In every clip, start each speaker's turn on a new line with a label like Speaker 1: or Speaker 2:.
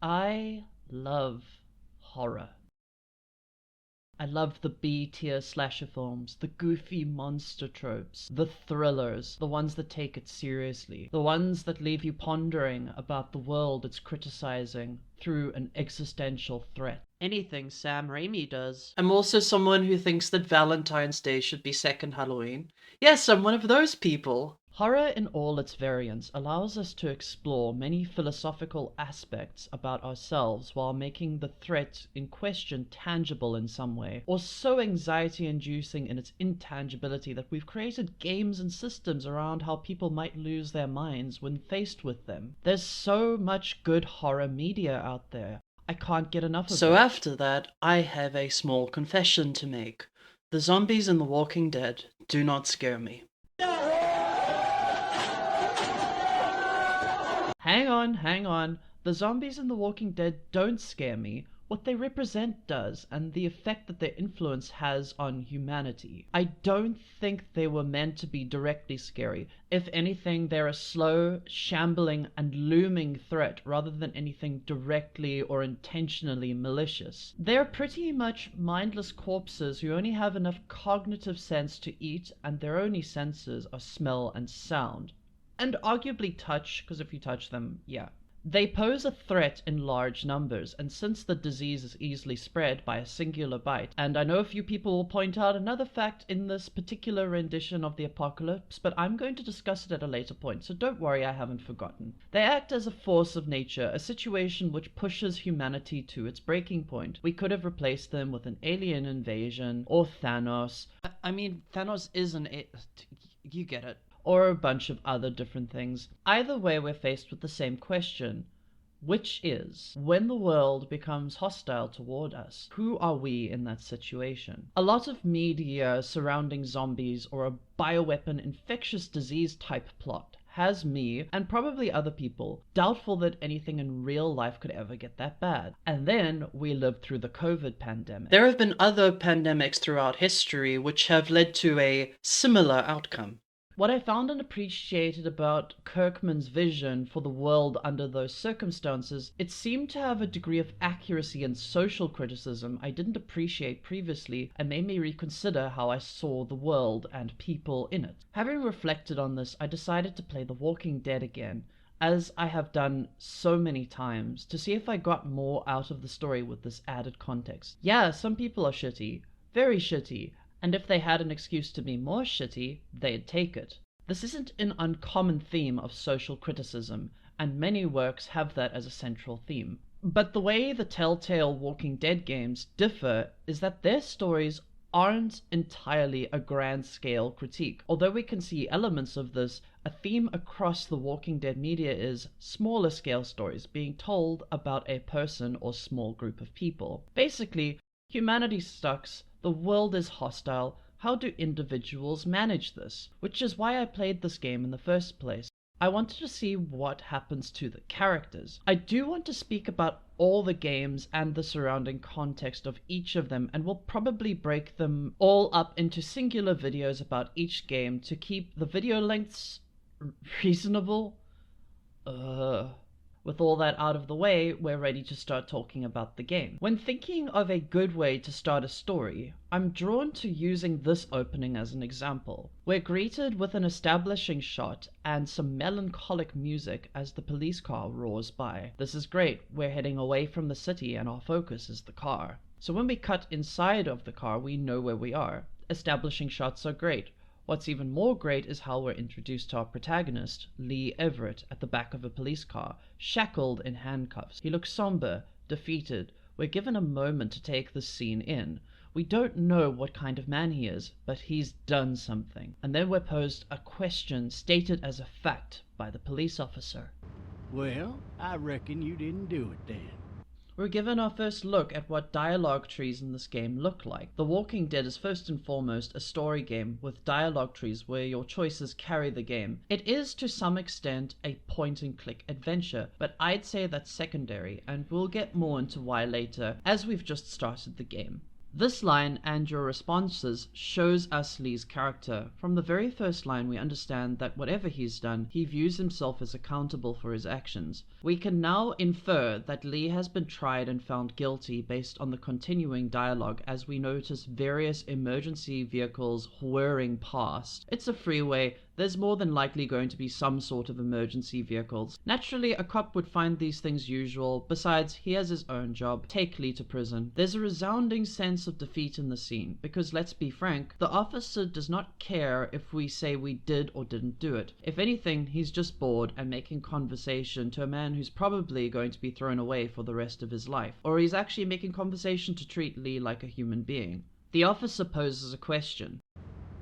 Speaker 1: I love horror. I love the B-tier slasher films, the goofy monster tropes, the thrillers, the ones that take it seriously, the ones that leave you pondering about the world it's criticizing through an existential threat. Anything Sam Raimi does. I'm also someone who thinks that Valentine's Day should be second Halloween. Yes, I'm one of those people. Horror in all its variants allows us to explore many philosophical aspects about ourselves while making the threat in question tangible in some way, or so anxiety inducing in its intangibility that we've created games and systems around how people might lose their minds when faced with them. There's so much good horror media out there. I can't get enough of it. So after that, I have a small confession to make. The zombies in The Walking Dead do not scare me. Hang on. The zombies in The Walking Dead don't scare me. What they represent does, and the effect that their influence has on humanity. I don't think they were meant to be directly scary. If anything, they're a slow, shambling, and looming threat rather than anything directly or intentionally malicious. They're pretty much mindless corpses who only have enough cognitive sense to eat, and their only senses are smell and sound. And arguably touch, because if you touch them, yeah. They pose a threat in large numbers, and since the disease is easily spread by a singular bite, and I know a few people will point out another fact in this particular rendition of the apocalypse, but I'm going to discuss it at a later point, so don't worry, I haven't forgotten. They act as a force of nature, a situation which pushes humanity to its breaking point. We could have replaced them with an alien invasion, or Thanos. I mean, Thanos is you get it. Or a bunch of other different things. Either way, we're faced with the same question, which is, when the world becomes hostile toward us, who are we in that situation? A lot of media surrounding zombies or a bioweapon infectious disease type plot has me, and probably other people, doubtful that anything in real life could ever get that bad. And then we lived through the COVID pandemic. There have been other pandemics throughout history which have led to a similar outcome. What I found and appreciated about Kirkman's vision for the world under those circumstances, it seemed to have a degree of accuracy and social criticism I didn't appreciate previously, and made me reconsider how I saw the world and people in it. Having reflected on this, I decided to play The Walking Dead again, as I have done so many times, to see if I got more out of the story with this added context. Yeah, some people are shitty, very shitty, and if they had an excuse to be more shitty, they'd take it. This isn't an uncommon theme of social criticism, and many works have that as a central theme. But the way the Telltale Walking Dead games differ is that their stories aren't entirely a grand-scale critique. Although we can see elements of this, a theme across the Walking Dead media is smaller-scale stories being told about a person or small group of people. Basically, humanity sucks, the world is hostile, how do individuals manage this? Which is why I played this game in the first place. I wanted to see what happens to the characters. I do want to speak about all the games and the surrounding context of each of them, and will probably break them all up into singular videos about each game to keep the video lengths reasonable. With all that out of the way, we're ready to start talking about the game. When thinking of a good way to start a story, I'm drawn to using this opening as an example. We're greeted with an establishing shot and some melancholic music as the police car roars by. This is great, we're heading away from the city and our focus is the car. So when we cut inside of the car, we know where we are. Establishing shots are great. What's even more great is how we're introduced to our protagonist, Lee Everett, at the back of a police car, shackled in handcuffs. He looks somber, defeated. We're given a moment to take this scene in. We don't know what kind of man he is, but he's done something. And then we're posed a question stated as a fact by the police officer.
Speaker 2: Well, I reckon you didn't do it then.
Speaker 1: We're given our first look at what dialogue trees in this game look like. The Walking Dead is first and foremost a story game with dialogue trees where your choices carry the game. It is to some extent a point-and-click adventure, but I'd say that's secondary, and we'll get more into why later, as we've just started the game. This line and your responses shows us Lee's character. From the very first line, we understand that whatever he's done, he views himself as accountable for his actions. We can now infer that Lee has been tried and found guilty based on the continuing dialogue as we notice various emergency vehicles whirring past. It's a freeway. There's more than likely going to be some sort of emergency vehicles. Naturally, a cop would find these things usual. Besides, he has his own job. Take Lee to prison. There's a resounding sense of defeat in the scene, because let's be frank, the officer does not care if we say we did or didn't do it. If anything, he's just bored and making conversation to a man who's probably going to be thrown away for the rest of his life. Or he's actually making conversation to treat Lee like a human being. The officer poses a question.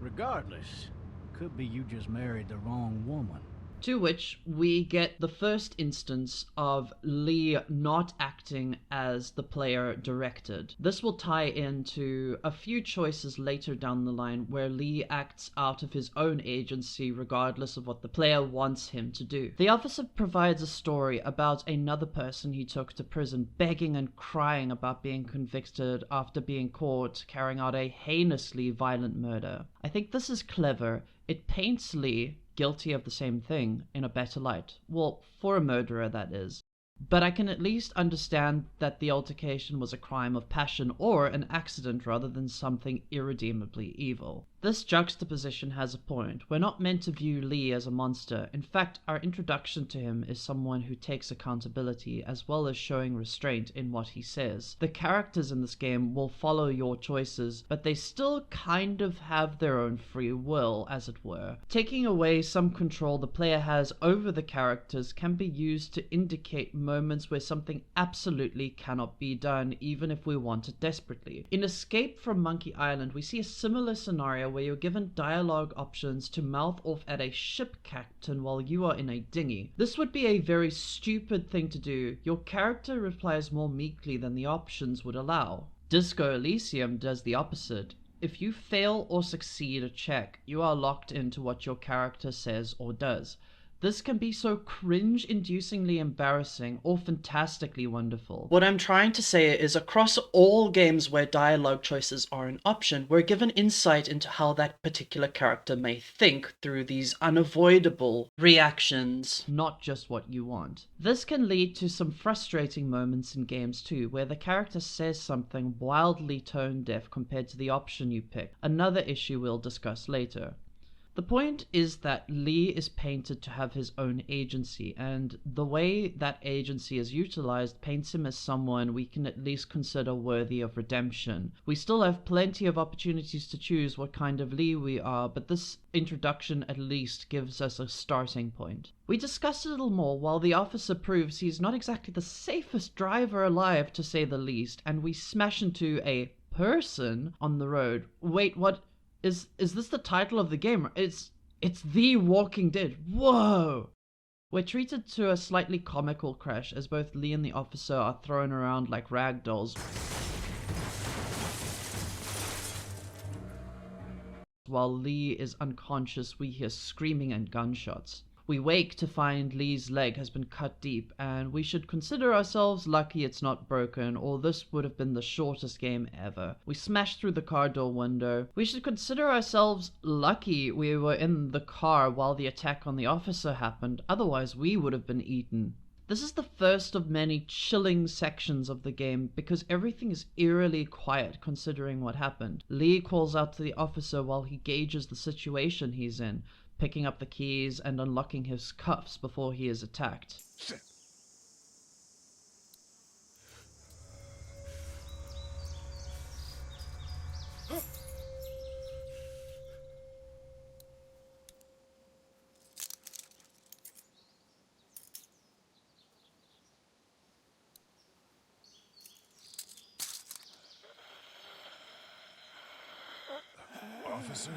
Speaker 2: Regardless, could be you just married the wrong woman.
Speaker 1: To which we get the first instance of Lee not acting as the player directed. This will tie into a few choices later down the line where Lee acts out of his own agency regardless of what the player wants him to do. The officer provides a story about another person he took to prison begging and crying about being convicted after being caught carrying out a heinously violent murder. I think this is clever. It paints Lee, guilty of the same thing, in a better light. Well, for a murderer, that is. But I can at least understand that the altercation was a crime of passion or an accident rather than something irredeemably evil. This juxtaposition has a point. We're not meant to view Lee as a monster. In fact, our introduction to him is someone who takes accountability as well as showing restraint in what he says. The characters in this game will follow your choices, but they still kind of have their own free will, as it were. Taking away some control the player has over the characters can be used to indicate moments where something absolutely cannot be done, even if we want it desperately. In Escape from Monkey Island, we see a similar scenario where you're given dialogue options to mouth off at a ship captain while you are in a dinghy. This would be a very stupid thing to do. Your character replies more meekly than the options would allow. Disco Elysium does the opposite. If you fail or succeed a check, you are locked into what your character says or does. This can be so cringe-inducingly embarrassing or fantastically wonderful. What I'm trying to say is across all games where dialogue choices are an option, we're given insight into how that particular character may think through these unavoidable reactions, not just what you want. This can lead to some frustrating moments in games too, where the character says something wildly tone-deaf compared to the option you pick, another issue we'll discuss later. The point is that Lee is painted to have his own agency, and the way that agency is utilized paints him as someone we can at least consider worthy of redemption. We still have plenty of opportunities to choose what kind of Lee we are, but this introduction at least gives us a starting point. We discussed a little more while the officer proves he's not exactly the safest driver alive, to say the least, and we smash into a person on the road. Wait, what? Is this the title of the game? It's The Walking Dead. Whoa! We're treated to a slightly comical crash as both Lee and the officer are thrown around like rag dolls. While Lee is unconscious, we hear screaming and gunshots. We wake to find Lee's leg has been cut deep, and we should consider ourselves lucky it's not broken, or this would have been the shortest game ever. We smash through the car door window. We should consider ourselves lucky we were in the car while the attack on the officer happened, otherwise we would have been eaten. This is the first of many chilling sections of the game because everything is eerily quiet considering what happened. Lee calls out to the officer while he gauges the situation he's in, picking up the keys and unlocking his cuffs before he is attacked.
Speaker 3: Officer?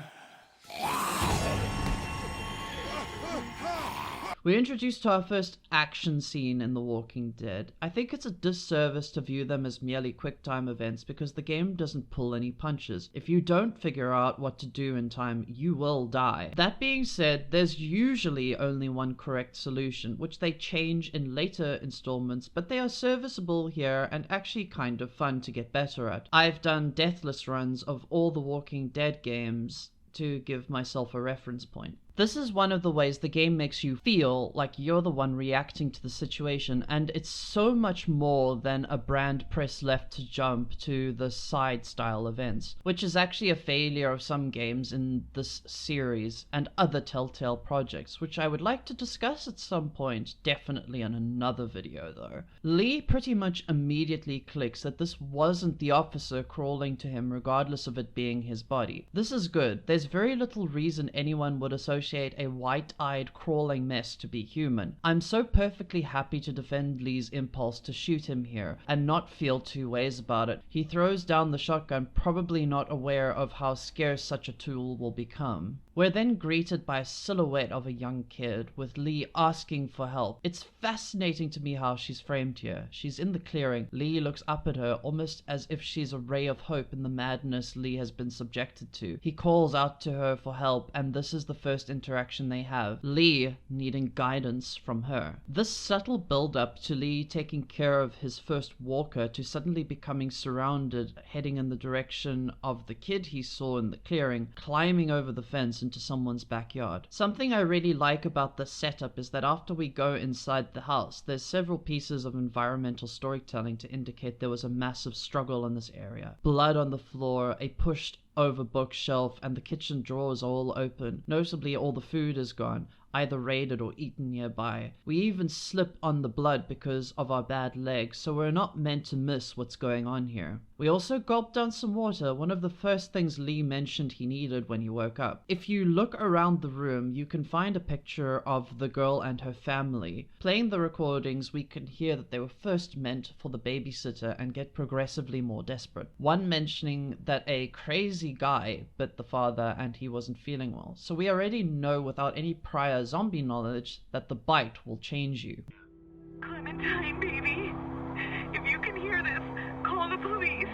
Speaker 1: We're introduced to our first action scene in The Walking Dead. I think it's a disservice to view them as merely quick-time events because the game doesn't pull any punches. If you don't figure out what to do in time, you will die. That being said, there's usually only one correct solution, which they change in later installments, but they are serviceable here and actually kind of fun to get better at. I've done deathless runs of all the Walking Dead games to give myself a reference point. This is one of the ways the game makes you feel like you're the one reacting to the situation, and it's so much more than a brand press left to jump to the side style events, which is actually a failure of some games in this series and other Telltale projects, which I would like to discuss at some point, definitely in another video though. Lee pretty much immediately clicks that this wasn't the officer crawling to him regardless of it being his body. This is good. There's very little reason anyone would associate a white-eyed crawling mess to be human. I'm so perfectly happy to defend Lee's impulse to shoot him here and not feel two ways about it. He throws down the shotgun, probably not aware of how scarce such a tool will become. We're then greeted by a silhouette of a young kid, with Lee asking for help. It's fascinating to me how she's framed here. She's in the clearing. Lee looks up at her, almost as if she's a ray of hope in the madness Lee has been subjected to. He calls out to her for help, and this is the first interaction they have. Lee needing guidance from her. This subtle build-up to Lee taking care of his first walker to suddenly becoming surrounded, heading in the direction of the kid he saw in the clearing, climbing over the fence into someone's backyard. Something I really like about this setup is that after we go inside the house, there's several pieces of environmental storytelling to indicate there was a massive struggle in this area. Blood on the floor, a pushed over bookshelf, and the kitchen drawers are all open. Notably, all the food is gone, either raided or eaten nearby. We even slip on the blood because of our bad legs, so we're not meant to miss what's going on here. We also gulped down some water, one of the first things Lee mentioned he needed when he woke up. If you look around the room, you can find a picture of the girl and her family. Playing the recordings, we can hear that they were first meant for the babysitter and get progressively more desperate. One mentioning that a crazy guy bit the father and he wasn't feeling well. So we already know without any prior zombie knowledge that the bite will change you.
Speaker 3: Clementine, baby. If you can hear this, call the police.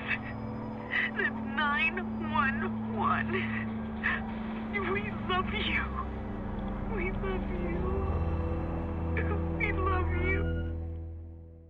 Speaker 3: That's 911. We love you. We love you. We love you.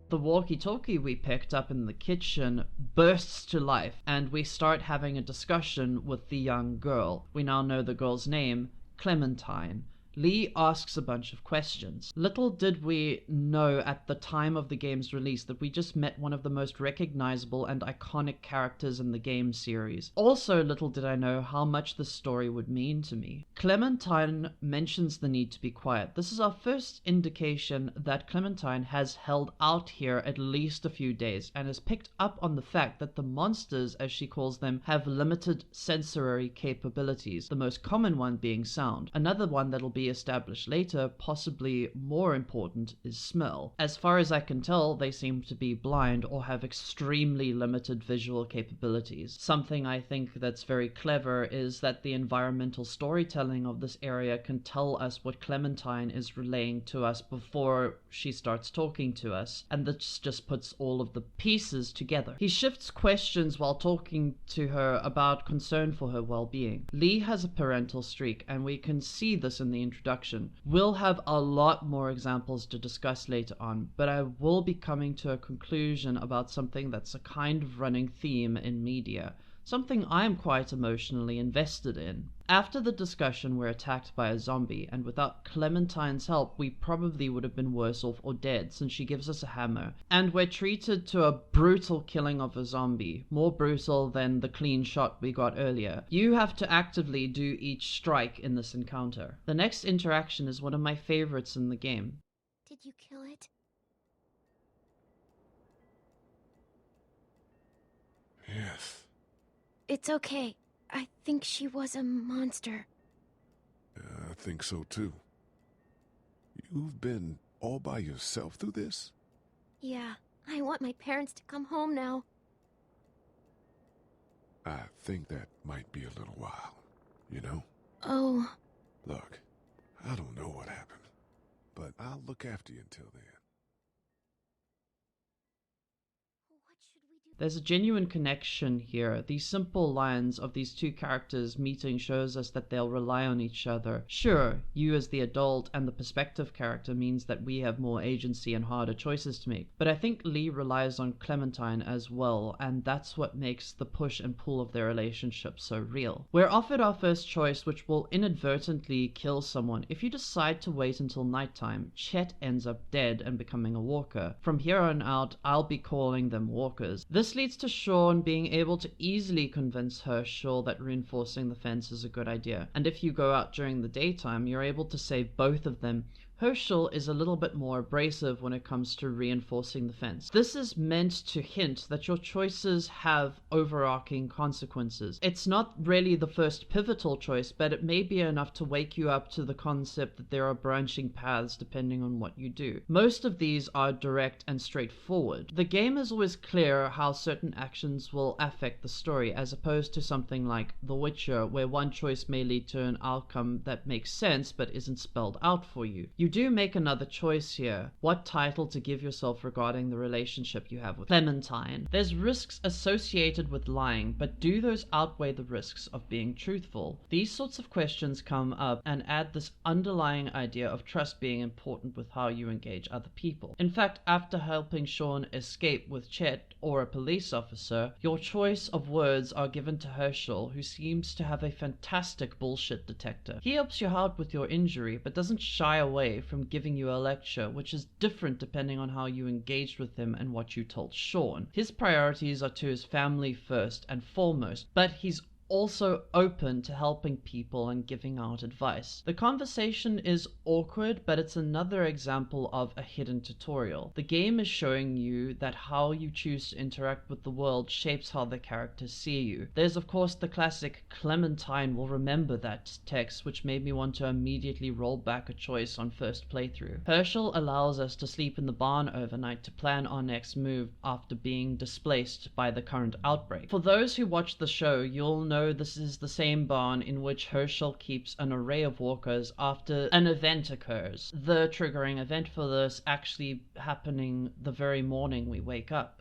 Speaker 1: The walkie-talkie we picked up in the kitchen bursts to life, and we start having a discussion with the young girl. We now know the girl's name, Clementine. Lee asks a bunch of questions. Little did we know at the time of the game's release that we just met one of the most recognizable and iconic characters in the game series. Also, little did I know how much this story would mean to me. Clementine mentions the need to be quiet. This is our first indication that Clementine has held out here at least a few days and has picked up on the fact that the monsters, as she calls them, have limited sensory capabilities, the most common one being sound. Another one that'll be established later, possibly more important, is smell. As far as I can tell, they seem to be blind or have extremely limited visual capabilities. Something I think that's very clever is that the environmental storytelling of this area can tell us what Clementine is relaying to us before she starts talking to us, and this just puts all of the pieces together. He shifts questions while talking to her about concern for her well-being. Lee has a parental streak, and we can see this in the introduction. We'll have a lot more examples to discuss later on, but I will be coming to a conclusion about something that's a kind of running theme in media, something I'm quite emotionally invested in. After the discussion, we're attacked by a zombie, and without Clementine's help, we probably would have been worse off or dead, since she gives us a hammer. And we're treated to a brutal killing of a zombie, more brutal than the clean shot we got earlier. You have to actively do each strike in this encounter. The next interaction is one of my favorites in the game.
Speaker 4: Did you kill it?
Speaker 5: Yes.
Speaker 4: It's okay. I think she was a monster.
Speaker 5: I think so too. You've been all by yourself through this?
Speaker 4: Yeah, I want my parents to come home now.
Speaker 5: I think that might be a little while, you know?
Speaker 4: Oh.
Speaker 5: Look, I don't know what happened, but I'll look after you until then.
Speaker 1: There's a genuine connection here. These simple lines of these two characters meeting shows us that they'll rely on each other. Sure, you as the adult and the perspective character means that we have more agency and harder choices to make, but I think Lee relies on Clementine as well, and that's what makes the push and pull of their relationship so real. We're offered our first choice, which will inadvertently kill someone. If you decide to wait until nighttime, Chet ends up dead and becoming a walker. From here on out, I'll be calling them walkers. This leads to Sean being able to easily convince Hershell that reinforcing the fence is a good idea. And if you go out during the daytime, you're able to save both of them. Hershell is a little bit more abrasive when it comes to reinforcing the fence. This is meant to hint that your choices have overarching consequences. It's not really the first pivotal choice, but it may be enough to wake you up to the concept that there are branching paths depending on what you do. Most of these are direct and straightforward. The game is always clear how certain actions will affect the story, as opposed to something like The Witcher, where one choice may lead to an outcome that makes sense but isn't spelled out for you. You do make another choice here, what title to give yourself regarding the relationship you have with Clementine. There's risks associated with lying, but do those outweigh the risks of being truthful? These sorts of questions come up and add this underlying idea of trust being important with how you engage other people. In fact, after helping Sean escape with Chet or a police officer, your choice of words are given to Hershell, who seems to have a fantastic bullshit detector. He helps you out with your injury, but doesn't shy away from giving you a lecture, which is different depending on how you engaged with him and what you told Sean. His priorities are to his family first and foremost, but he's also open to helping people and giving out advice. The conversation is awkward, but it's another example of a hidden tutorial. The game is showing you that how you choose to interact with the world shapes how the characters see you. There's of course the classic Clementine will remember that text, which made me want to immediately roll back a choice on first playthrough. Hershell allows us to sleep in the barn overnight to plan our next move after being displaced by the current outbreak. For those who watch the show, you'll know this is the same barn in which Hershell keeps an array of walkers after an event occurs. The triggering event for this actually happening the very morning we wake up.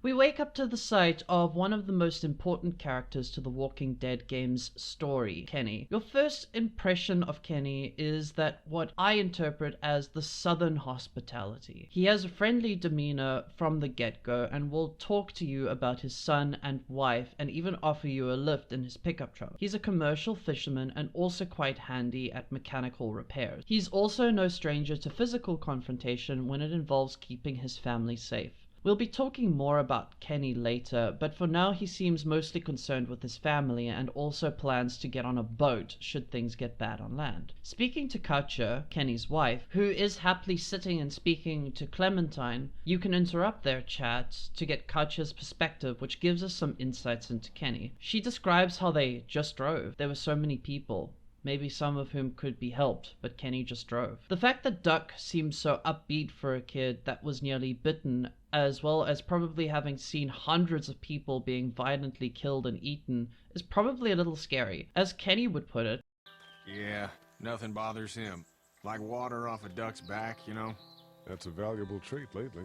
Speaker 1: We wake up to the sight of one of the most important characters to the Walking Dead game's story, Kenny. Your first impression of Kenny is that what I interpret as the southern hospitality. He has a friendly demeanor from the get-go and will talk to you about his son and wife and even offer you a lift in his pickup truck. He's a commercial fisherman and also quite handy at mechanical repairs. He's also no stranger to physical confrontation when it involves keeping his family safe. We'll be talking more about Kenny later, but for now he seems mostly concerned with his family and also plans to get on a boat should things get bad on land. Speaking to Katja, Kenny's wife, who is happily sitting and speaking to Clementine, you can interrupt their chat to get Katja's perspective, which gives us some insights into Kenny. She describes how they just drove. There were so many people, maybe some of whom could be helped, but Kenny just drove. The fact that Duck seems so upbeat for a kid that was nearly bitten, as well as probably having seen hundreds of people being violently killed and eaten, is probably a little scary. As Kenny would put it,
Speaker 6: "Yeah, nothing bothers him. Like water off a duck's back, you know?"
Speaker 5: That's a valuable trait lately.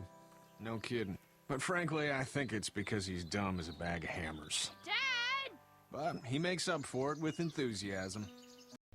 Speaker 6: No kidding. But frankly, I think it's because he's dumb as a bag of hammers.
Speaker 4: Dad!
Speaker 6: But he makes up for it with enthusiasm.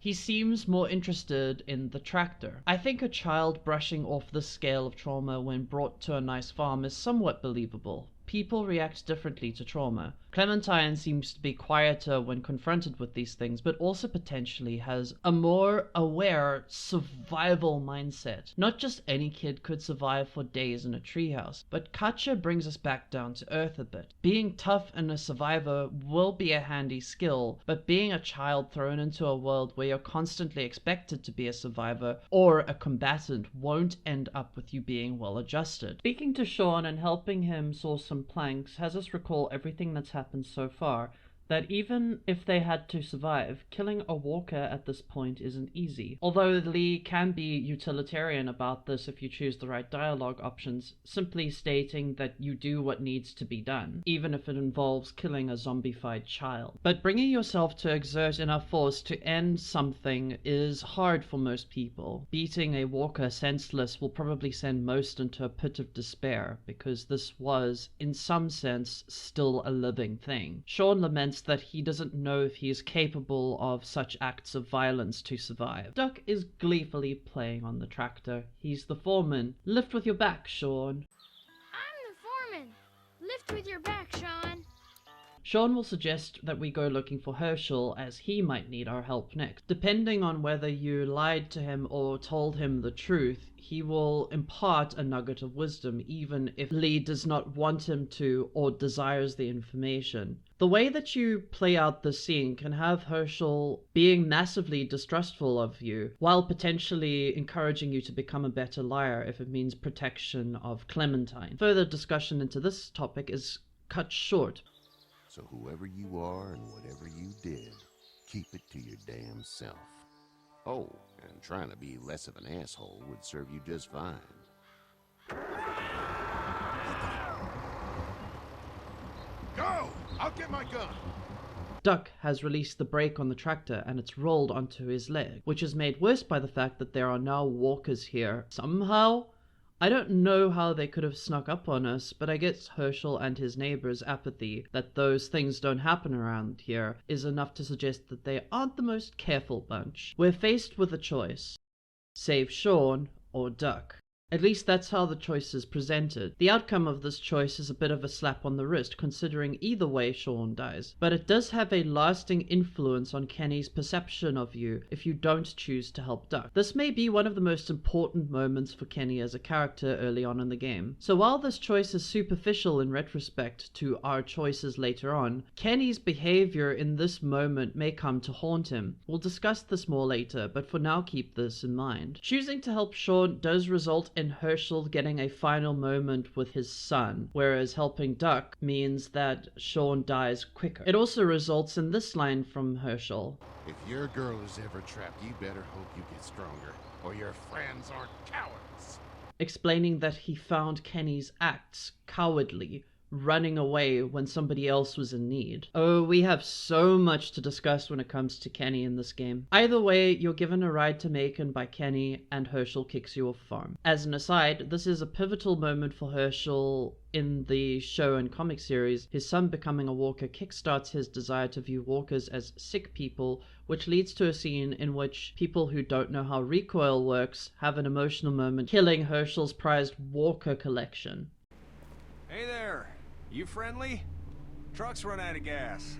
Speaker 1: he seems more interested in the tractor. I think a child brushing off this scale of trauma when brought to a nice farm is somewhat believable. People react differently to trauma. Clementine seems to be quieter when confronted with these things, but also potentially has a more aware survival mindset. Not just any kid could survive for days in a treehouse, but Katja brings us back down to earth a bit. Being tough and a survivor will be a handy skill, but being a child thrown into a world where you're constantly expected to be a survivor or a combatant won't end up with you being well adjusted. Speaking to Sean and helping him source some planks has us recall everything that's happened so far. that even if they had to survive, killing a walker at this point isn't easy. Although Lee can be utilitarian about this if you choose the right dialogue options, simply stating that you do what needs to be done, even if it involves killing a zombified child. But bringing yourself to exert enough force to end something is hard for most people. Beating a walker senseless will probably send most into a pit of despair, because this was, in some sense, still a living thing. Sean laments that he doesn't know if he is capable of such acts of violence to survive. Duck is gleefully playing on the tractor. He's the foreman. Lift with your back, Sean.
Speaker 4: I'm the foreman. Lift with your back, Sean.
Speaker 1: Sean will suggest that we go looking for Hershell, as he might need our help next. Depending on whether you lied to him or told him the truth, he will impart a nugget of wisdom even if Lee does not want him to or desires the information. The way that you play out the scene can have Hershell being massively distrustful of you, while potentially encouraging you to become a better liar if it means protection of Clementine. Further discussion into this topic is cut short.
Speaker 7: So whoever you are and whatever you did, keep it to your damn self. Oh, and trying to be less of an asshole would serve you just fine.
Speaker 5: Go! I'll get my gun!
Speaker 1: Duck has released the brake on the tractor and it's rolled onto his leg, which is made worse by the fact that there are now walkers here. Somehow, I don't know how they could have snuck up on us, but I guess Hershell and his neighbors' apathy that those things don't happen around here is enough to suggest that they aren't the most careful bunch. We're faced with a choice. Save Sean or Duck. At least that's how the choice is presented. The outcome of this choice is a bit of a slap on the wrist, considering either way Sean dies. But it does have a lasting influence on Kenny's perception of you if you don't choose to help Duck. This may be one of the most important moments for Kenny as a character early on in the game. So while this choice is superficial in retrospect to our choices later on, Kenny's behavior in this moment may come to haunt him. We'll discuss this more later, but for now keep this in mind. Choosing to help Sean does result in Hershell getting a final moment with his son, whereas helping Duck means that Sean dies quicker. It also results in this line from Hershell.
Speaker 7: If your girl is ever trapped, you better hope you get stronger, or your friends aren't cowards.
Speaker 1: Explaining that he found Kenny's acts cowardly, running away when somebody else was in need. Oh, we have so much to discuss when it comes to Kenny in this game. Either way, you're given a ride to Macon by Kenny and Hershell kicks you off farm. As an aside, this is a pivotal moment for Hershell in the show and comic series. His son becoming a walker kickstarts his desire to view walkers as sick people, which leads to a scene in which people who don't know how recoil works have an emotional moment killing Hershell's prized walker collection.
Speaker 6: Hey there. You friendly? Truck's run out of gas.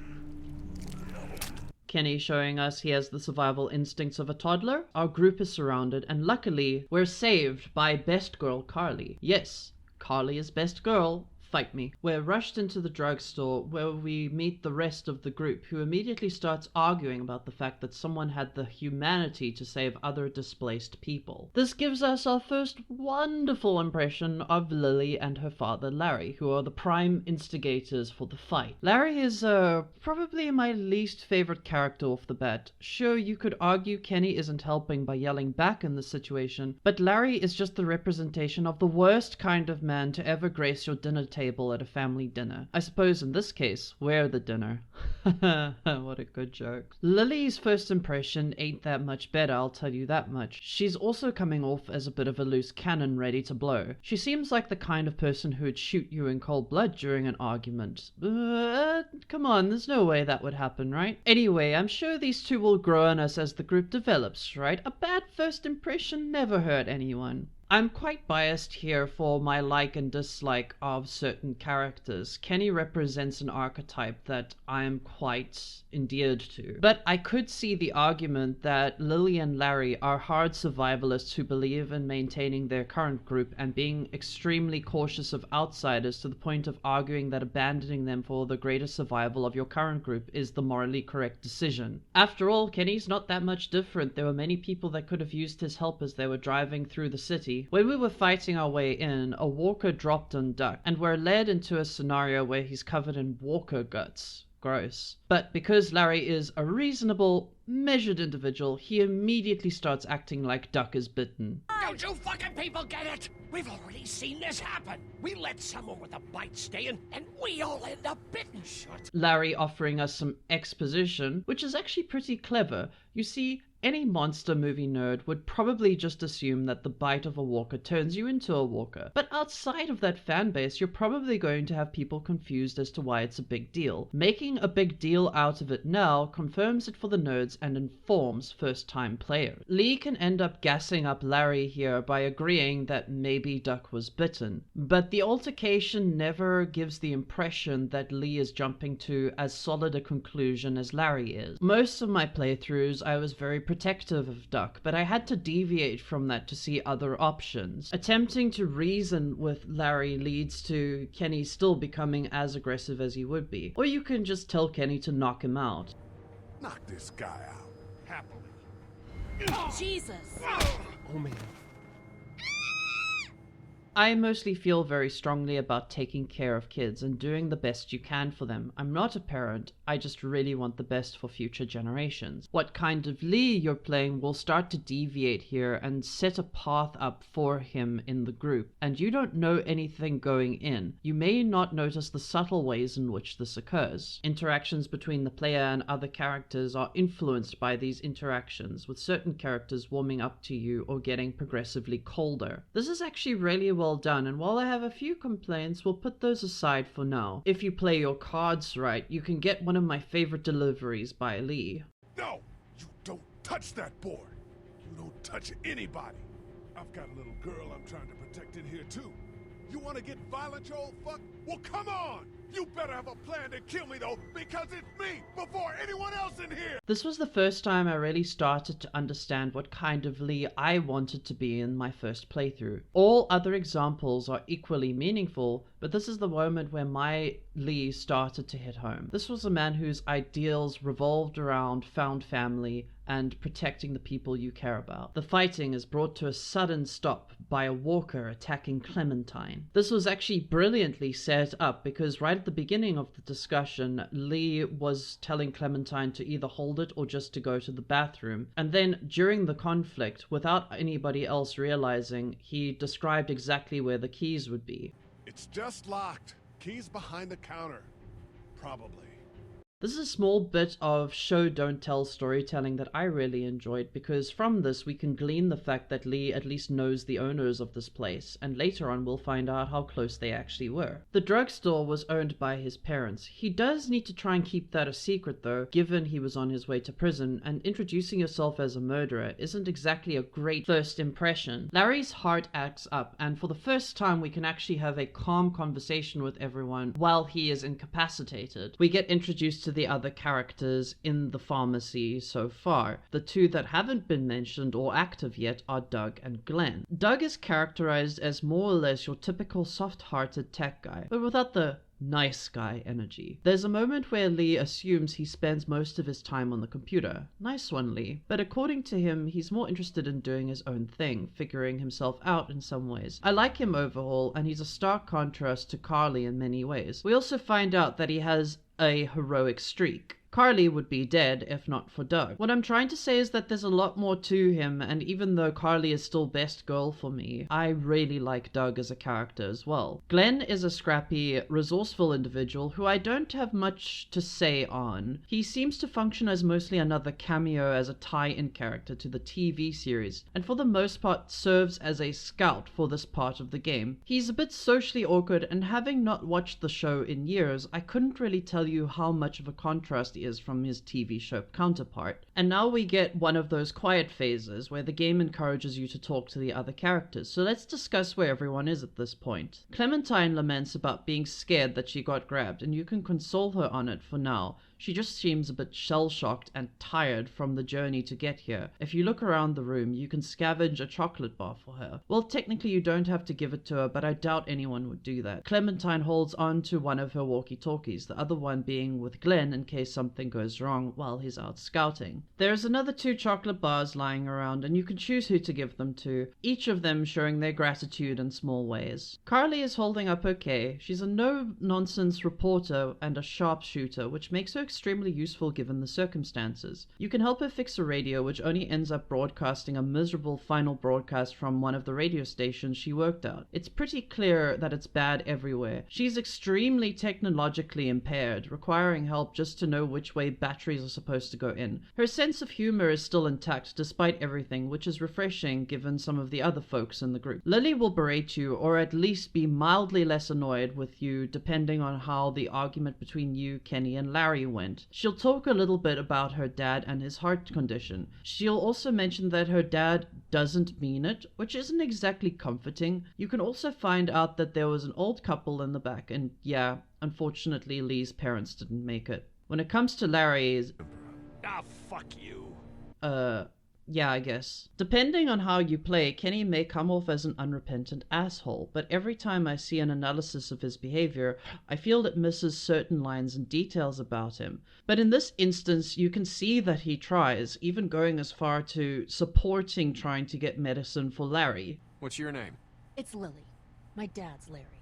Speaker 1: Kenny showing us he has the survival instincts of a toddler. Our group is surrounded, and luckily, we're saved by best girl Carly. Yes, Carly is best girl. Fight me. We're rushed into the drugstore where we meet the rest of the group, who immediately starts arguing about the fact that someone had the humanity to save other displaced people. This gives us our first wonderful impression of Lily and her father Larry, who are the prime instigators for the fight. Larry is probably my least favorite character off the bat. Sure, you could argue Kenny isn't helping by yelling back in this situation, but Larry is just the representation of the worst kind of man to ever grace your dinner table at a family dinner. I suppose in this case, we're the dinner. What a good joke. Lily's first impression ain't that much better, I'll tell you that much. She's also coming off as a bit of a loose cannon ready to blow. She seems like the kind of person who would shoot you in cold blood during an argument. Come on, there's no way that would happen, right? Anyway, I'm sure these two will grow on us as the group develops, right? A bad first impression never hurt anyone. I'm quite biased here for my like and dislike of certain characters. Kenny represents an archetype that I am quite endeared to. But I could see the argument that Lily and Larry are hard survivalists who believe in maintaining their current group and being extremely cautious of outsiders to the point of arguing that abandoning them for the greater survival of your current group is the morally correct decision. After all, Kenny's not that much different. There were many people that could have used his help as they were driving through the city. When we were fighting our way in, a walker dropped on Duck, and we're led into a scenario where he's covered in walker guts. gross. But because Larry is a reasonable, measured individual, he immediately starts acting like Duck is bitten.
Speaker 8: Don't you fucking people get it? We've already seen this happen. We let someone with a bite stay in, and we all end up bitten shut.
Speaker 1: Larry offering us some exposition, which is actually pretty clever. You see, any monster movie nerd would probably just assume that the bite of a walker turns you into a walker. But outside of that fan base, you're probably going to have people confused as to why it's a big deal. Making a big deal out of it now confirms it for the nerds and informs first-time players. Lee can end up gassing up Larry here by agreeing that maybe Duck was bitten. But the altercation never gives the impression that Lee is jumping to as solid a conclusion as Larry is. Most of my playthroughs, I was very protective of Duck, but I had to deviate from that to see other options. Attempting to reason with Larry leads to Kenny still becoming as aggressive as he would be. Or you can just tell Kenny to knock him out.
Speaker 5: Knock this guy out. Happily.
Speaker 9: Jesus!
Speaker 7: Oh, man.
Speaker 1: I mostly feel very strongly about taking care of kids and doing the best you can for them. I'm not a parent, I just really want the best for future generations. What kind of Lee you're playing will start to deviate here and set a path up for him in the group, and you don't know anything going in. You may not notice the subtle ways in which this occurs. Interactions between the player and other characters are influenced by these interactions, with certain characters warming up to you or getting progressively colder. This is actually really well done, and while I have a few complaints, we'll put those aside for now. If you play your cards right, you can get one of my favorite deliveries by Lee.
Speaker 5: No! You don't touch that board! You don't touch anybody! I've got a little girl I'm trying to protect in here too. You want to get violent, you old fuck? Well, come on! You better have a plan to kill me though, because it's me before anyone else in here!
Speaker 1: This was the first time I really started to understand what kind of Lee I wanted to be in my first playthrough. All other examples are equally meaningful, but this is the moment where my Lee started to hit home. This was a man whose ideals revolved around found family and protecting the people you care about. The fighting is brought to a sudden stop by a walker attacking Clementine. This was actually brilliantly set up because right at the beginning of the discussion, Lee was telling Clementine to either hold it or just to go to the bathroom. And then during the conflict, without anybody else realizing, he described exactly where the keys would be.
Speaker 5: It's just locked. Keys behind the counter. Probably.
Speaker 1: This is a small bit of show don't tell storytelling that I really enjoyed, because from this we can glean the fact that Lee at least knows the owners of this place, and later on we'll find out how close they actually were. The drugstore was owned by his parents. He does need to try and keep that a secret though, given he was on his way to prison, and introducing yourself as a murderer isn't exactly a great first impression. Larry's heart acts up, and for the first time we can actually have a calm conversation with everyone while he is incapacitated. We get introduced to the other characters in the pharmacy so far. The two that haven't been mentioned or active yet are Doug and Glenn. Doug is characterized as more or less your typical soft-hearted tech guy, but without the nice guy energy. There's a moment where Lee assumes he spends most of his time on the computer. Nice one, Lee. But according to him, he's more interested in doing his own thing, figuring himself out in some ways. I like him overall, and he's a stark contrast to Carly in many ways. We also find out that he has a heroic streak. Carly would be dead if not for Doug. What I'm trying to say is that there's a lot more to him, and even though Carly is still best girl for me, I really like Doug as a character as well. Glenn is a scrappy, resourceful individual who I don't have much to say on. He seems to function as mostly another cameo as a tie-in character to the TV series, and for the most part serves as a scout for this part of the game. He's a bit socially awkward, and having not watched the show in years, I couldn't really tell you how much of a contrast is from his TV show counterpart. And now we get one of those quiet phases where the game encourages you to talk to the other characters. So let's discuss where everyone is at this point. Clementine laments about being scared that she got grabbed, and you can console her on it for now. She just seems a bit shell-shocked and tired from the journey to get here. If you look around the room, you can scavenge a chocolate bar for her. Well, technically you don't have to give it to her, but I doubt anyone would do that. Clementine holds on to one of her walkie-talkies, the other one being with Glenn in case something goes wrong while he's out scouting. There's another 2 chocolate bars lying around, and you can choose who to give them to, each of them showing their gratitude in small ways. Carly is holding up okay. She's a no-nonsense reporter and a sharpshooter, which makes her extremely useful given the circumstances. You can help her fix a radio which only ends up broadcasting a miserable final broadcast from one of the radio stations she worked at. It's pretty clear that it's bad everywhere. She's extremely technologically impaired, requiring help just to know which way batteries are supposed to go in. Her sense of humor is still intact despite everything, which is refreshing given some of the other folks in the group. Lily will berate you, or at least be mildly less annoyed with you depending on how the argument between you, Kenny, and Larry went. She'll talk a little bit about her dad and his heart condition. She'll also mention that her dad doesn't mean it, which isn't exactly comforting. You can also find out that there was an old couple in the back, and yeah, unfortunately Lee's parents didn't make it. When it comes to Larry's...
Speaker 8: Ah, fuck you.
Speaker 1: Yeah, I guess. Depending on how you play, Kenny may come off as an unrepentant asshole, but every time I see an analysis of his behavior, I feel it misses certain lines and details about him. But in this instance, you can see that he tries, even going as far to supporting trying to get medicine for Larry.
Speaker 6: What's your name?
Speaker 9: It's Lily. My dad's Larry.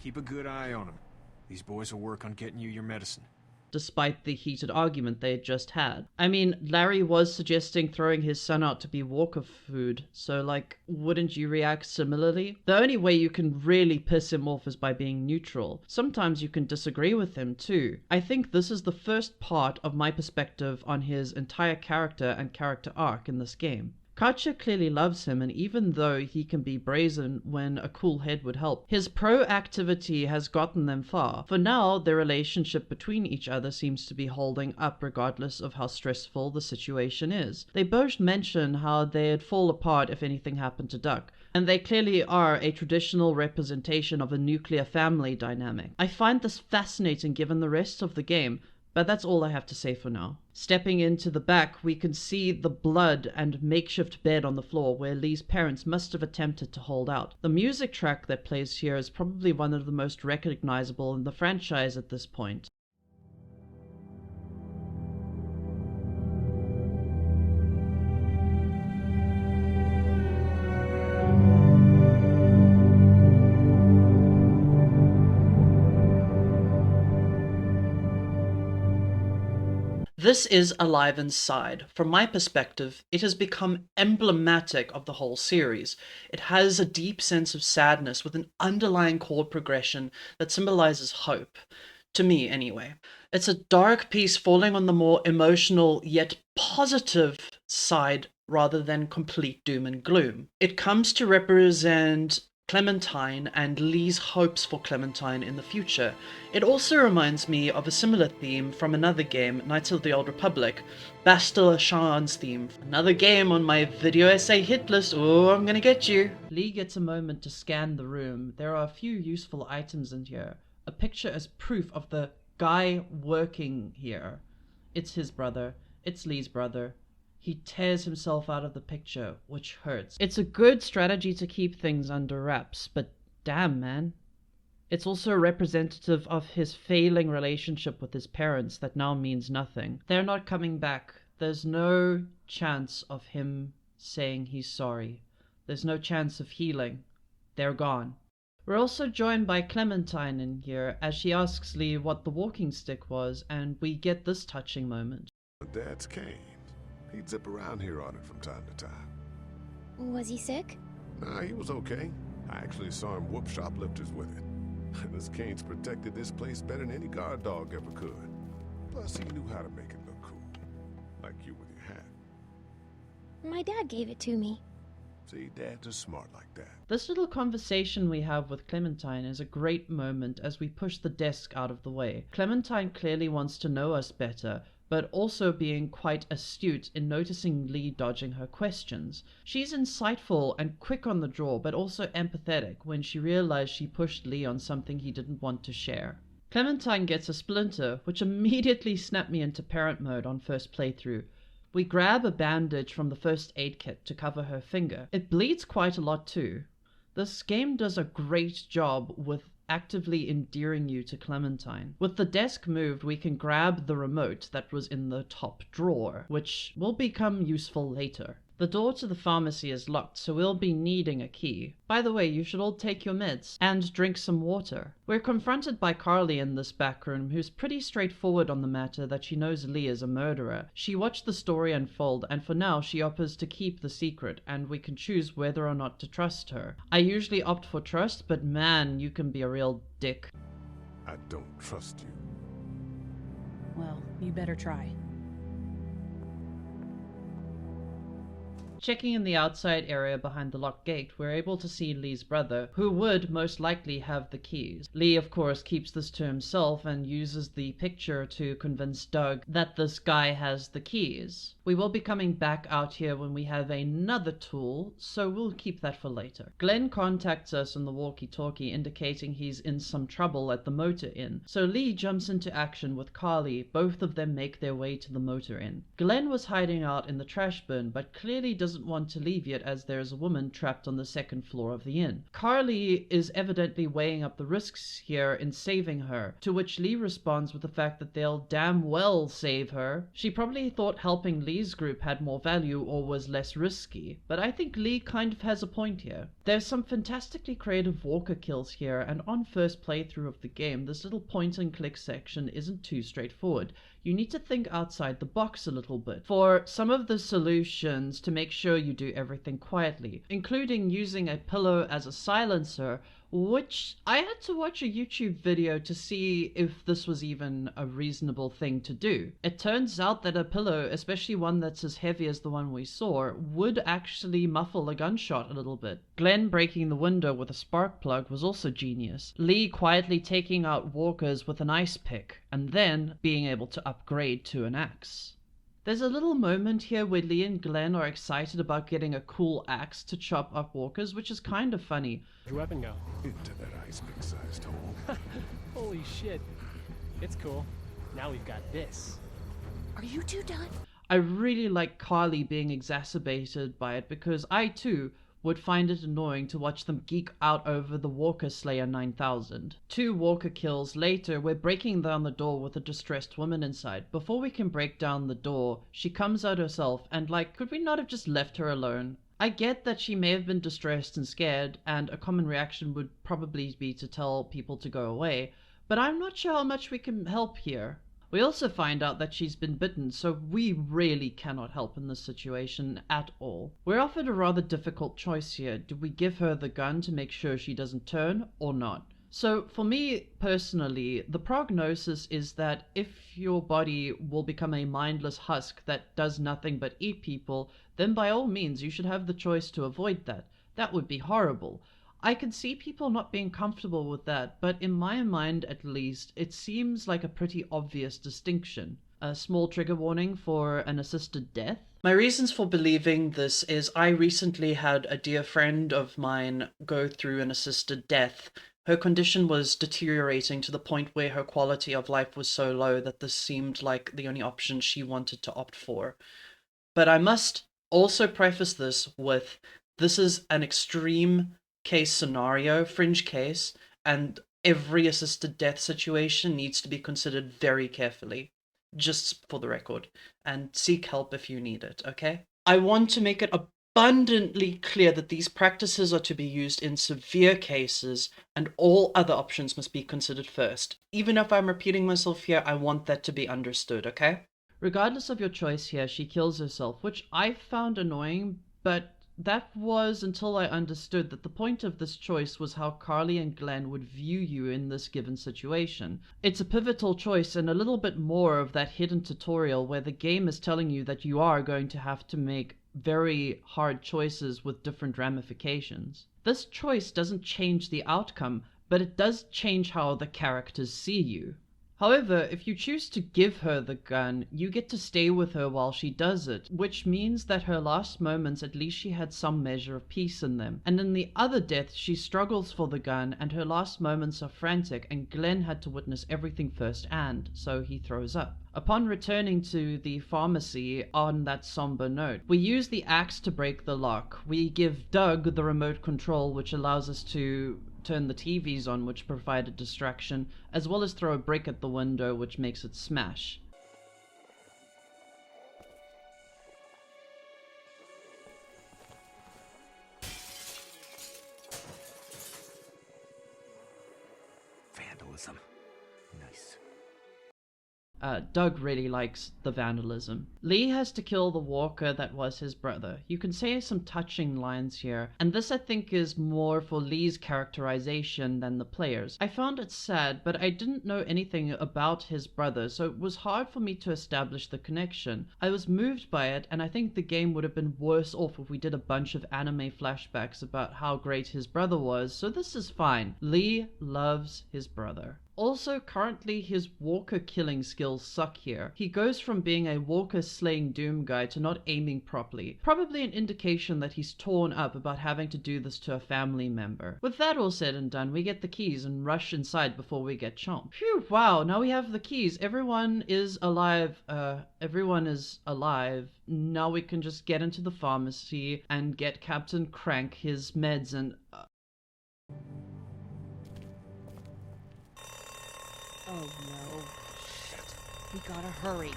Speaker 6: Keep a good eye on him. These boys will work on getting you your medicine.
Speaker 1: Despite the heated argument they had just had. I mean, Larry was suggesting throwing his son out to be walker food, so like, wouldn't you react similarly? The only way you can really piss him off is by being neutral. Sometimes you can disagree with him too. I think this is the first part of my perspective on his entire character and character arc in this game. Katja clearly loves him, and even though he can be brazen when a cool head would help, his proactivity has gotten them far. For now, their relationship between each other seems to be holding up regardless of how stressful the situation is. They both mention how they'd fall apart if anything happened to Duck, and they clearly are a traditional representation of a nuclear family dynamic. I find this fascinating given the rest of the game, but that's all I have to say for now. Stepping into the back, we can see the blood and makeshift bed on the floor where Lee's parents must have attempted to hold out. The music track that plays here is probably one of the most recognizable in the franchise at this point. This is Alive Inside. From my perspective, it has become emblematic of the whole series. It has a deep sense of sadness with an underlying chord progression that symbolizes hope. To me, anyway. It's a dark piece falling on the more emotional yet positive side rather than complete doom and gloom. It comes to represent Clementine and Lee's hopes for Clementine in the future. It also reminds me of a similar theme from another game, Knights of the Old Republic, Bastila Shan's theme. Another game on my video essay hit list. Oh, I'm gonna get you. Lee gets a moment to scan the room. There are a few useful items in here. A picture as proof of the guy working here. It's his brother. It's Lee's brother. He tears himself out of the picture, which hurts. It's a good strategy to keep things under wraps, but damn, man. It's also representative of his failing relationship with his parents that now means nothing. They're not coming back. There's no chance of him saying he's sorry. There's no chance of healing. They're gone. We're also joined by Clementine in here as she asks Lee what the walking stick was, and we get this touching moment.
Speaker 5: Dad's cane. He'd zip around here on it from time to time.
Speaker 4: Was he sick?
Speaker 5: Nah, he was okay. I actually saw him whoop shoplifters with it. This cane's protected this place better than any guard dog ever could. Plus, he knew how to make it look cool. Like you with your hat.
Speaker 4: My dad gave it to me.
Speaker 5: See, dads are smart like that.
Speaker 1: This little conversation we have with Clementine is a great moment as we push the desk out of the way. Clementine clearly wants to know us better, but also being quite astute in noticing Lee dodging her questions. She's insightful and quick on the draw, but also empathetic when she realized she pushed Lee on something he didn't want to share. Clementine gets a splinter, which immediately snapped me into parent mode on first playthrough. We grab a bandage from the first aid kit to cover her finger. It bleeds quite a lot too. This game does a great job with actively endearing you to Clementine. With the desk moved, we can grab the remote that was in the top drawer, which will become useful later. The door to the pharmacy is locked, so we'll be needing a key. By the way, you should all take your meds and drink some water. We're confronted by Carly in this back room, who's pretty straightforward on the matter that she knows Lee is a murderer. She watched the story unfold, and for now she offers to keep the secret, and we can choose whether or not to trust her. I usually opt for trust, but man, you can be a real dick.
Speaker 5: I don't trust you.
Speaker 9: Well, you better try.
Speaker 1: Checking in the outside area behind the locked gate, we're able to see Lee's brother, who would most likely have the keys. Lee, of course, keeps this to himself and uses the picture to convince Doug that this guy has the keys. We will be coming back out here when we have another tool, so we'll keep that for later. Glenn contacts us on the walkie-talkie, indicating he's in some trouble at the motor inn, so Lee jumps into action with Carly. Both of them make their way to the motor inn. Glenn was hiding out in the trash bin, but clearly doesn't want to leave yet, as there is a woman trapped on the second floor of the inn. Carly is evidently weighing up the risks here in saving her, to which Lee responds with the fact that they'll damn well save her. She probably thought helping Lee's group had more value or was less risky, but I think Lee kind of has a point here. There's some fantastically creative walker kills here, and on first playthrough of the game, this little point and click section isn't too straightforward. You need to think outside the box a little bit for some of the solutions to make sure you do everything quietly, including using a pillow as a silencer, which I had to watch a YouTube video to see if this was even a reasonable thing to do. It turns out that a pillow, especially one that's as heavy as the one we saw, would actually muffle a gunshot a little bit. Glenn breaking the window with a spark plug was also genius. Lee quietly taking out walkers with an ice pick, and then being able to upgrade to an axe. There's a little moment here where Lee and Glenn are excited about getting a cool axe to chop up walkers, which is kind of funny.
Speaker 10: Where'd your weapon go?
Speaker 5: Into that ice pick sized hole.
Speaker 10: Holy shit. It's cool. Now we've got this.
Speaker 9: Are you two done?
Speaker 1: I really like Carly being exacerbated by it, because I too would find it annoying to watch them geek out over the Walker Slayer 9000. 2 Walker kills later, we're breaking down the door with a distressed woman inside. Before we can break down the door, she comes out herself, and could we not have just left her alone? I get that she may have been distressed and scared, and a common reaction would probably be to tell people to go away, but I'm not sure how much we can help here. We also find out that she's been bitten, so we really cannot help in this situation at all. We're offered a rather difficult choice here. Do we give her the gun to make sure she doesn't turn or not? So for me personally, the prognosis is that if your body will become a mindless husk that does nothing but eat people, then by all means you should have the choice to avoid that. That would be horrible. I can see people not being comfortable with that, but in my mind at least, it seems like a pretty obvious distinction. A small trigger warning for an assisted death. My reasons for believing this is I recently had a dear friend of mine go through an assisted death. Her condition was deteriorating to the point where her quality of life was so low that this seemed like the only option she wanted to opt for. But I must also preface this with, this is an extreme case scenario, fringe case, and every assisted death situation needs to be considered very carefully, just for the record, and seek help if you need it, okay? I want to make it abundantly clear that these practices are to be used in severe cases, and all other options must be considered first. Even if I'm repeating myself here, I want that to be understood, okay? Regardless of your choice here, she kills herself, which I found annoying, but that was until I understood that the point of this choice was how Carly and Glenn would view you in this given situation. It's a pivotal choice and a little bit more of that hidden tutorial where the game is telling you that you are going to have to make very hard choices with different ramifications. This choice doesn't change the outcome, but it does change how the characters see you. However, if you choose to give her the gun, you get to stay with her while she does it, which means that her last moments, at least she had some measure of peace in them. And in the other death, she struggles for the gun, and her last moments are frantic, and Glenn had to witness everything firsthand, so he throws up. Upon returning to the pharmacy on that somber note, we use the axe to break the lock. We give Doug the remote control, which allows us to turn the TVs on, which provide a distraction, as well as throw a brick at the window, which makes it smash.
Speaker 8: Vandalism. Nice.
Speaker 1: Doug really likes the vandalism. Lee has to kill the walker that was his brother. You can say some touching lines here, and this I think is more for Lee's characterization than the players. I found it sad, but I didn't know anything about his brother, so it was hard for me to establish the connection. I was moved by it, and I think the game would have been worse off if we did a bunch of anime flashbacks about how great his brother was, so this is fine. Lee loves his brother. Also, currently his walker killing skills suck here. He goes from being a walker slaying doom guy to not aiming properly. Probably an indication that he's torn up about having to do this to a family member. With that all said and done, we get the keys and rush inside before we get chomped. Phew, wow, now we have the keys. Everyone is alive. Everyone is alive. Now we can just get into the pharmacy and get Captain Crank his meds and...
Speaker 9: Oh no. Shit. We gotta hurry.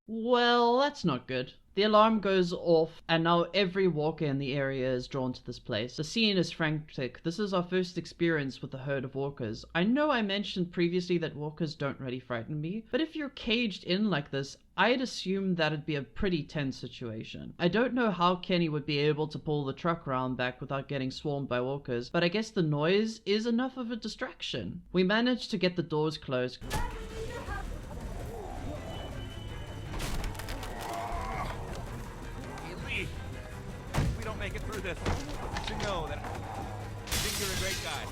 Speaker 1: Well, that's not good. The alarm goes off, and now every walker in the area is drawn to this place. The scene is frantic. This is our first experience with a herd of walkers. I know I mentioned previously that walkers don't really frighten me, but if you're caged in like this, I'd assume that'd be a pretty tense situation. I don't know how Kenny would be able to pull the truck around back without getting swarmed by walkers, but I guess the noise is enough of a distraction. We managed to get the doors closed.
Speaker 11: Make it through this. You should know that I think you're a great guy.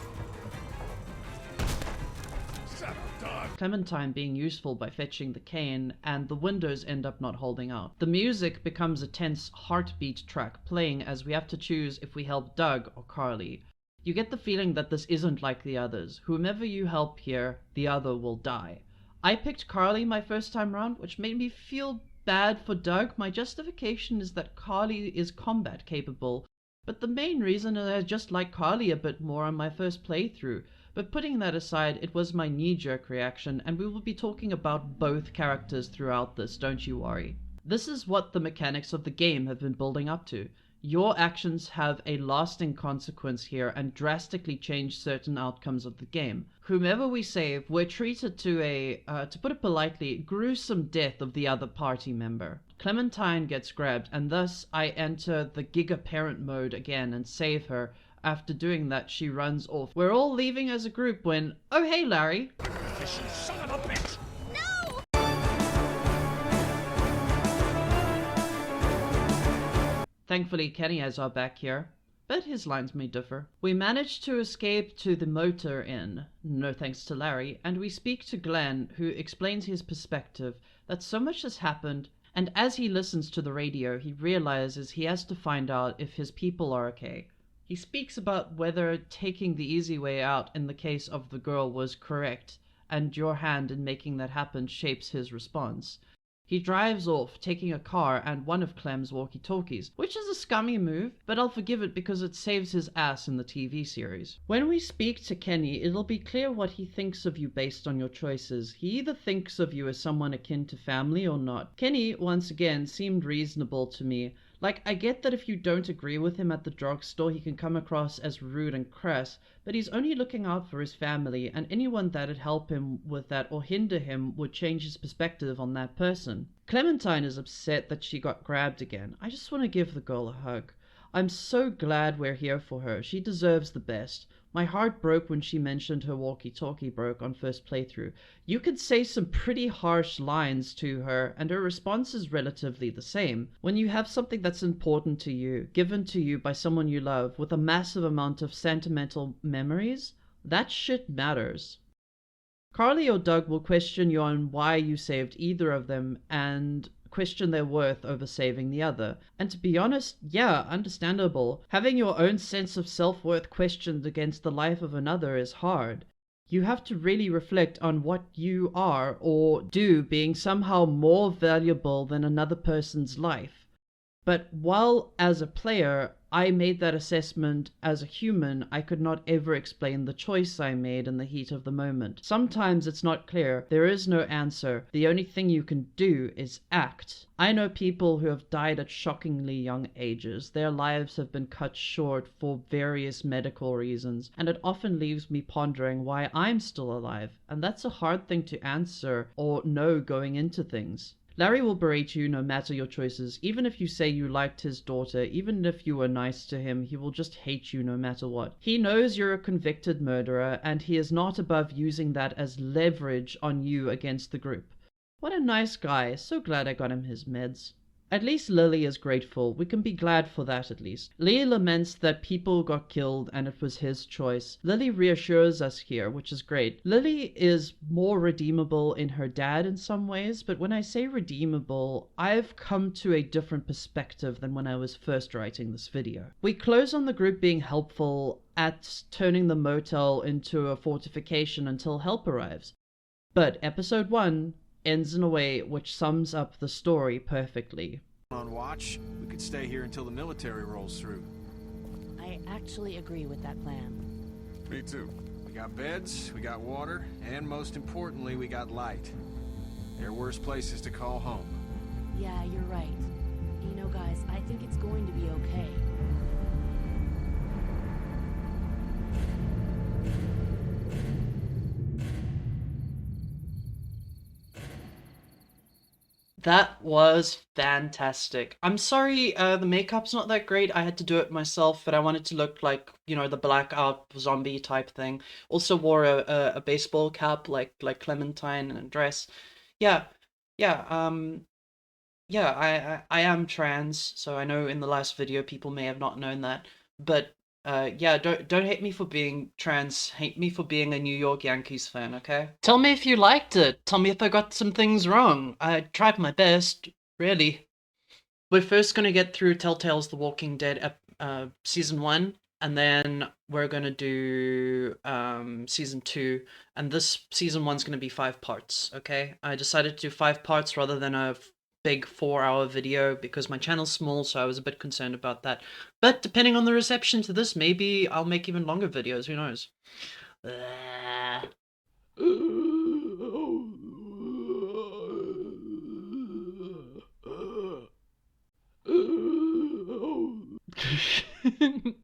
Speaker 5: Shut up, dog.
Speaker 1: Clementine being useful by fetching the cane, and the windows end up not holding out. The music becomes a tense heartbeat track playing as we have to choose if we help Doug or Carly. You get the feeling that this isn't like the others. Whomever you help here, the other will die. I picked Carly my first time round, which made me feel bad for Doug. My justification is that Carly is combat capable, but the main reason is I just like Carly a bit more on my first playthrough. But putting that aside, it was my knee-jerk reaction, and we will be talking about both characters throughout this, don't you worry. This is what the mechanics of the game have been building up to. Your actions have a lasting consequence here and drastically change certain outcomes of the game. Whomever we save, we're treated to a, to put it politely, gruesome death of the other party member. Clementine gets grabbed, and thus I enter the Giga Parent mode again and save her. After doing that, she runs off. We're all leaving as a group when, oh hey Larry!
Speaker 8: You son of a bitch!
Speaker 1: Thankfully, Kenny has our back here, but his lines may differ. We manage to escape to the motor inn, no thanks to Larry, and we speak to Glenn, who explains his perspective, that so much has happened, and as he listens to the radio, he realizes he has to find out if his people are okay. He speaks about whether taking the easy way out in the case of the girl was correct, and your hand in making that happen shapes his response. He drives off, taking a car and one of Clem's walkie-talkies, which is a scummy move, but I'll forgive it because it saves his ass in the TV series. When we speak to Kenny, it'll be clear what he thinks of you based on your choices. He either thinks of you as someone akin to family or not. Kenny, once again, seemed reasonable to me. Like, I get that if you don't agree with him at the drugstore, he can come across as rude and crass, but he's only looking out for his family, and anyone that'd help him with that or hinder him would change his perspective on that person. Clementine is upset that she got grabbed again. I just want to give the girl a hug. I'm so glad we're here for her. She deserves the best. My heart broke when she mentioned her walkie-talkie broke on first playthrough. You could say some pretty harsh lines to her, and her response is relatively the same. When you have something that's important to you, given to you by someone you love, with a massive amount of sentimental memories, That shit matters. Carly or Doug will question you on why you saved either of them and question their worth over saving the other. And to be honest, yeah, understandable. Having your own sense of self-worth questioned against the life of another is hard. You have to really reflect on what you are or do being somehow more valuable than another person's life. But while as a player, I made that assessment as a human, I could not ever explain the choice I made in the heat of the moment. Sometimes it's not clear. There is no answer. The only thing you can do is act. I know people who have died at shockingly young ages. Their lives have been cut short for various medical reasons, and it often leaves me pondering why I'm still alive. And that's a hard thing to answer or know going into things. Larry will berate you no matter your choices. Even if you say you liked his daughter, even if you were nice to him, he will just hate you no matter what. He knows you're a convicted murderer, and he is not above using that as leverage on you against the group. What a nice guy. So glad I got him his meds. At least Lily is grateful. We can be glad for that at least. Lee laments that people got killed and it was his choice. Lily reassures us here, which is great. Lily is more redeemable in her dad in some ways, but when I say redeemable, I've come to a different perspective than when I was first writing this video. We close on the group being helpful at turning the motel into a fortification until help arrives. But episode 1 ends in a way which sums up the story perfectly.
Speaker 6: On watch, we could stay here until the military rolls through.
Speaker 9: I actually agree with that plan.
Speaker 5: Me too.
Speaker 6: We got beds, we got water, and most importantly, we got light. There are worse places to call home.
Speaker 9: Yeah, you're right. You know, guys, I think it's going to be okay.
Speaker 1: That was fantastic. I'm sorry, the makeup's not that great. I had to do it myself, but I wanted to look like, you know, the blackout zombie type thing. Also wore a baseball cap like Clementine and a dress. Yeah, yeah, yeah, I am trans, so I know in the last video people may have not known that. But yeah, don't hate me for being trans. Hate me for being a New York Yankees fan, okay? Tell me if you liked it. Tell me if I got some things wrong. I tried my best, really. We're first gonna get through Telltale's The Walking Dead season 1, and then we're gonna do season 2, and this season 1's gonna be 5 parts, okay? I decided to do 5 parts rather than a big 4-hour video because my channel's small, so I was a bit concerned about that. But depending on the reception to this, maybe I'll make even longer videos, who knows?